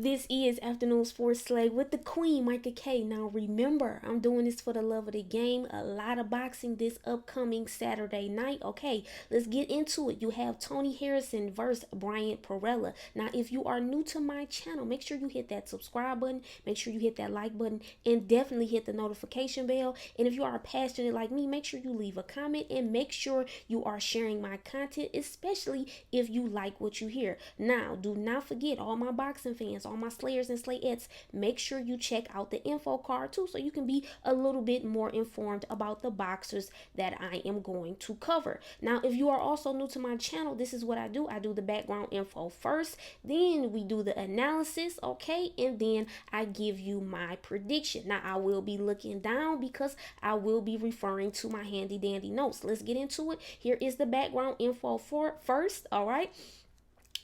This is Afternoon Sports Slay with the Queen, Micah K. Now remember, I'm doing this for the love of the game. A lot of boxing this upcoming Saturday night. Okay, let's get into it. You have Tony Harrison versus Bryant Perrella. Now, if you are new to my channel, make sure you hit that subscribe button, make sure you hit that like button, and definitely hit the notification bell. And if you are passionate like me, make sure you leave a comment and make sure you are sharing my content, especially if you like what you hear. Now, do not forget, all my boxing fans, all my slayers and slayettes, make sure you check out the info card too, so you can be a little bit more informed about the boxers that I am going to cover. Now, if you are also new to my channel, this is what I do. I do the background info first, then we do the analysis, okay, and then I give you my prediction. Now, I will be looking down because I will be referring to my handy dandy notes. Let's get into it. Here is the background info for first, all right.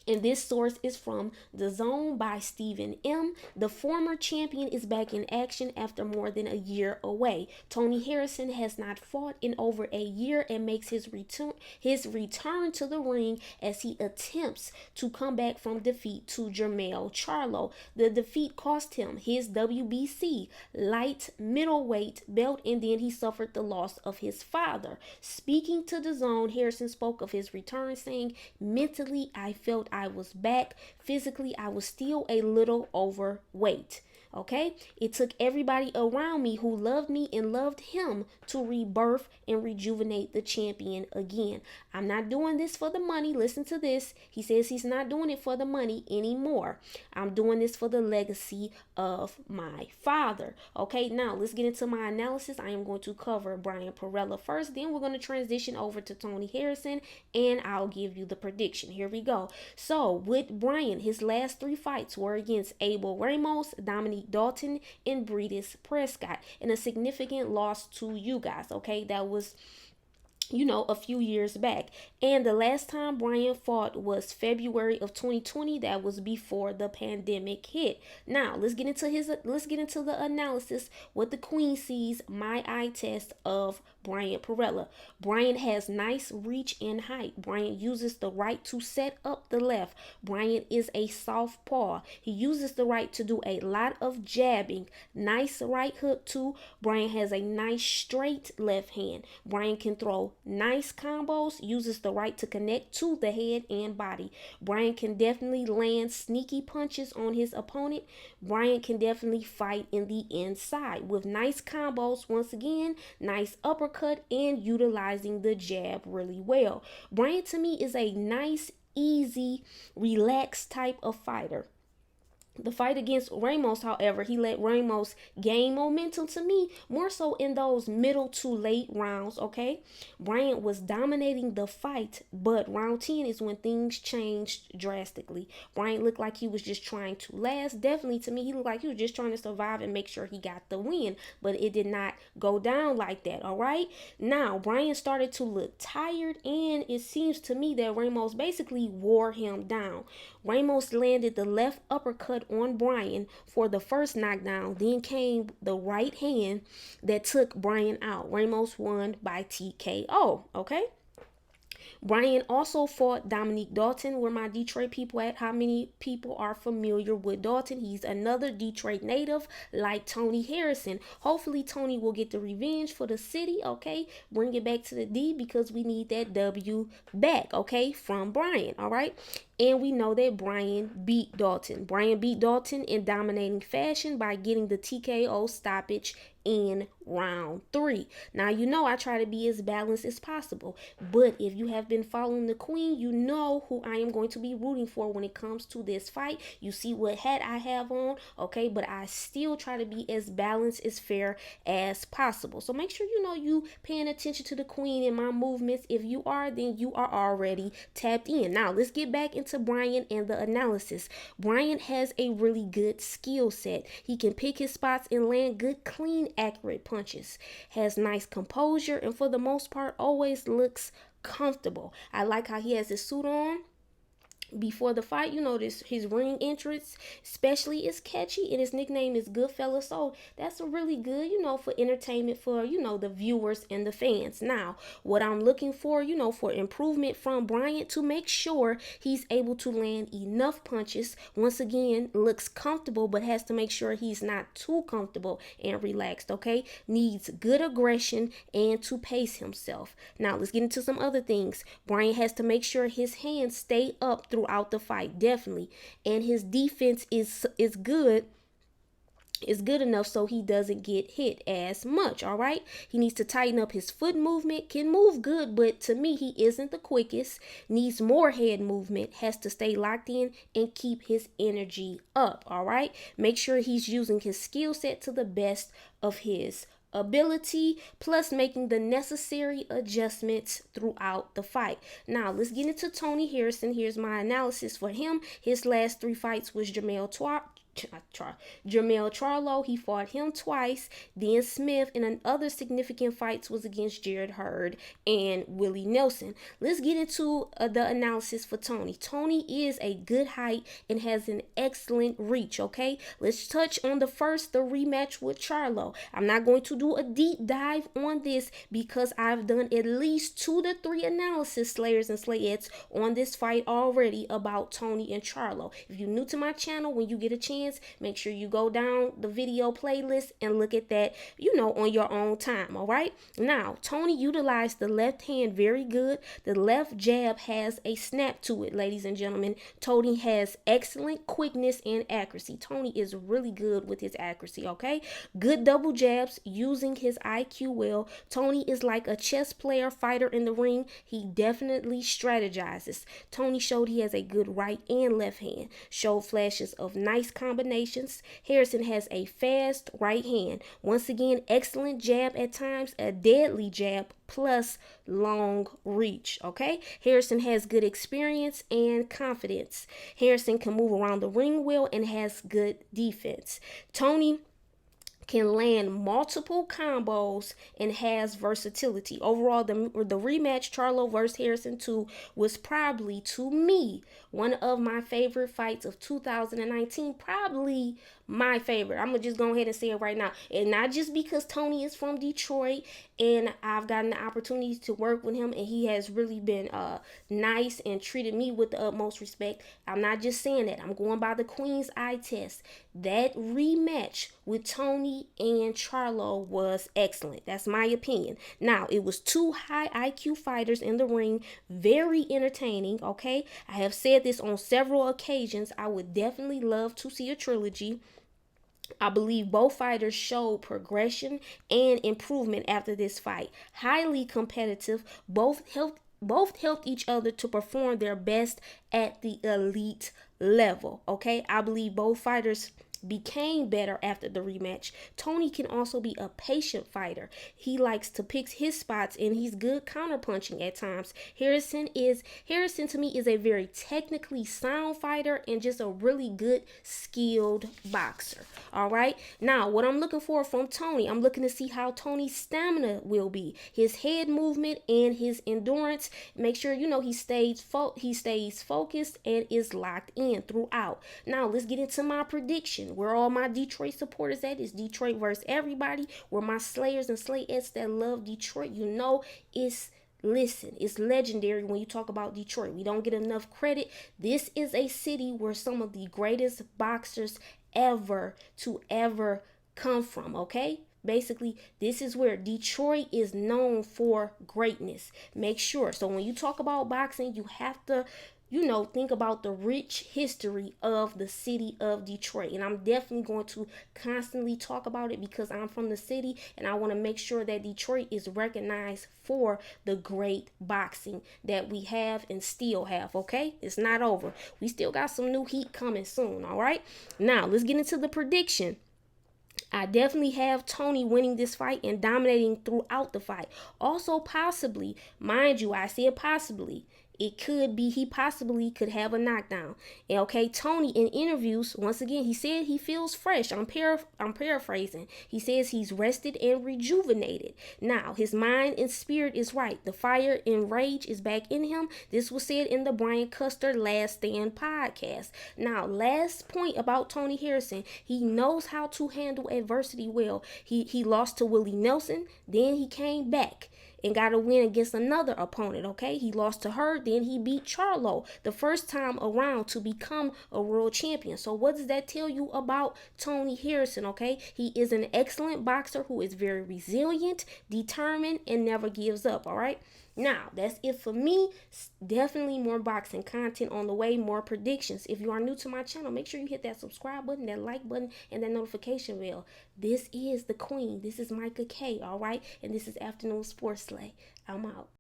And this source is from The Zone by Stephen M. The former champion is back in action after more than a year away. Tony Harrison has not fought in over a year and makes his return to the ring as he attempts to come back from defeat to Jermell Charlo. The defeat cost him his WBC light middleweight belt, and then he suffered the loss of his father. Speaking to The Zone, Harrison spoke of his return, saying, "Mentally, I felt I was back. Physically, I was still a little overweight. Okay, it took everybody around me who loved me and loved him to rebirth and rejuvenate the champion again. I'm not doing this for the money." Listen to this. He says he's not doing it for the money anymore. "I'm doing this for the legacy of my father." Okay, now let's get into my analysis. I am going to cover Bryant Perrella first, then we're going to transition over to Tony Harrison, and I'll give you the prediction. Here we go. So with Bryant, his last 3 fights were against Abel Ramos, Dominique Dalton, and Breedis Prescott, and a significant loss to you guys. Okay, that was a few years back. And the last time Bryant fought was February of 2020. That was before the pandemic hit. Now let's get into the analysis. What the Queen sees, my eye test of Bryant Perrella. Bryant has nice reach and height. Bryant uses the right to set up the left. Bryant is a southpaw. He uses the right to do a lot of jabbing. Nice right hook too. Bryant has a nice straight left hand. Bryant can throw nice combos, uses the right to connect to the head and body. Bryant can definitely land sneaky punches on his opponent. Bryant can definitely fight in the inside with nice combos, once again, nice uppercut, and utilizing the jab really well. Bryant to me is a nice, easy, relaxed type of fighter. The fight against Ramos, however, he let Ramos gain momentum to me, more so in those middle to late rounds, okay? Bryant was dominating the fight, but round 10 is when things changed drastically. Bryant looked like he was just trying to last. Definitely, to me, he looked like he was just trying to survive and make sure he got the win, but it did not go down like that, all right? Now, Bryant started to look tired, and it seems to me that Ramos basically wore him down. Ramos landed the left uppercut on Bryant for the first knockdown. Then came the right hand that took Bryant out. Ramos won by TKO. Okay. Bryant also fought Dominique Dalton. Where my Detroit people at? How many people are familiar with Dalton? He's another Detroit native like Tony Harrison. Hopefully Tony will get the revenge for the city, okay? Bring it back to the D because we need that W back, okay, from Bryant, all right? And we know that Bryant beat Dalton. Bryant beat Dalton in dominating fashion by getting the TKO stoppage in round 3. Now, I try to be as balanced as possible. But if you have been following the Queen, you know who I am going to be rooting for when it comes to this fight. You see what hat I have on, okay? But I still try to be as balanced, as fair as possible. So make sure you paying attention to the Queen and my movements. If you are, then you are already tapped in. Now, let's get back into Bryant and the analysis. Bryant has a really good skill set. He can pick his spots and land good, clean, accurate punches. Has nice composure, and for the most part always looks comfortable. I like how he has his suit on. before the fight. This his ring entrance especially is catchy, and his nickname is Goodfella. So that's a really good, for entertainment for, the viewers and the fans. Now, what I'm looking for, for improvement from Bryant, to make sure he's able to land enough punches. Once again, looks comfortable, but has to make sure he's not too comfortable and relaxed, okay? Needs good aggression and to pace himself. Now, let's get into some other things. Bryant has to make sure his hands stay up throughout the fight, definitely. And his defense is good, is good enough so he doesn't get hit as much. All right, he needs to tighten up his foot movement. Can move good, but to me he isn't the quickest. Needs more head movement. Has to stay locked in and keep his energy up. All right, make sure he's using his skill set to the best of his ability, plus making the necessary adjustments throughout the fight. Now let's get into Tony Harrison. Here's my analysis for him. His last 3 fights was Jermell Charlo. He fought him twice. Then Smith, and other significant fights was against Jared Hurd and Willie Nelson. Let's get into the analysis for Tony. Tony is a good height and has an excellent reach, okay? Let's touch on the rematch with Charlo. I'm not going to do a deep dive on this because I've done at least 2 to 3 analysis, Slayers and Slayettes, on this fight already about Tony and Charlo. If you're new to my channel, when you get a chance, make sure you go down the video playlist and look at that, on your own time. All right. Now, Tony utilized the left hand very good. The left jab has a snap to it, ladies and gentlemen. Tony has excellent quickness and accuracy. Tony is really good with his accuracy. Okay. Good double jabs, using his IQ well. Tony is like a chess player fighter in the ring. He definitely strategizes. Tony showed he has a good right and left hand. Showed flashes of nice combinations. Harrison has a fast right hand. Once again, excellent jab at times, a deadly jab, plus long reach. Okay, Harrison has good experience and confidence. Harrison can move around the ring well and has good defense. Tony can land multiple combos and has versatility. Overall, the rematch, Charlo versus Harrison 2, was probably, to me, one of my favorite fights of 2019. Probably my favorite. I'm gonna just go ahead and say it right now, and not just because Tony is from Detroit and I've gotten the opportunity to work with him and he has really been nice and treated me with the utmost respect. I'm not just saying that. I'm going by the Queen's eye test. That rematch with Tony and Charlo was excellent. That's my opinion. Now, it was 2 high IQ fighters in the ring, very entertaining. Okay, I have said this on several occasions. I would definitely love to see a trilogy. I believe both fighters showed progression and improvement after this fight. Highly competitive. Both helped each other to perform their best at the elite level. Okay, I believe both fighters became better after the rematch. Tony can also be a patient fighter. He likes to pick his spots and he's good counterpunching at times. Harrison to me is a very technically sound fighter and just a really good skilled boxer. All right. Now, what I'm looking for from Tony, I'm looking to see how Tony's stamina will be, his head movement and his endurance. Make sure he stays focused and is locked in throughout. Now, let's get into my prediction. Where all my Detroit supporters at is Detroit versus everybody. Where my Slayers and Slayettes that love Detroit, it's legendary when you talk about Detroit. We don't get enough credit. This is a city where some of the greatest boxers ever come from, okay? Basically, this is where Detroit is known for greatness. Make sure. So when you talk about boxing, you have to think about the rich history of the city of Detroit. And I'm definitely going to constantly talk about it because I'm from the city and I want to make sure that Detroit is recognized for the great boxing that we have and still have, okay? It's not over. We still got some new heat coming soon, all right? Now, let's get into the prediction. I definitely have Tony winning this fight and dominating throughout the fight. Also, possibly, mind you, I said possibly, it could be he possibly could have a knockdown. And okay, Tony in interviews, once again, he said he feels fresh. I'm paraphrasing. He says he's rested and rejuvenated. Now, his mind and spirit is right. The fire and rage is back in him. This was said in the Bryant Custer Last Stand podcast. Now, last point about Tony Harrison, he knows how to handle adversity well. He lost to Willie Nelson, then he came back and got a win against another opponent, okay? He lost to her, then he beat Charlo the first time around to become a world champion. So what does that tell you about Tony Harrison, okay? He is an excellent boxer who is very resilient, determined, and never gives up, all right? Now, that's it for me. Definitely more boxing content on the way, more predictions. If you are new to my channel, make sure you hit that subscribe button, that like button, and that notification bell. This is the queen. This is Micah K, all right? And this is Afternoon Sports Slay. I'm out.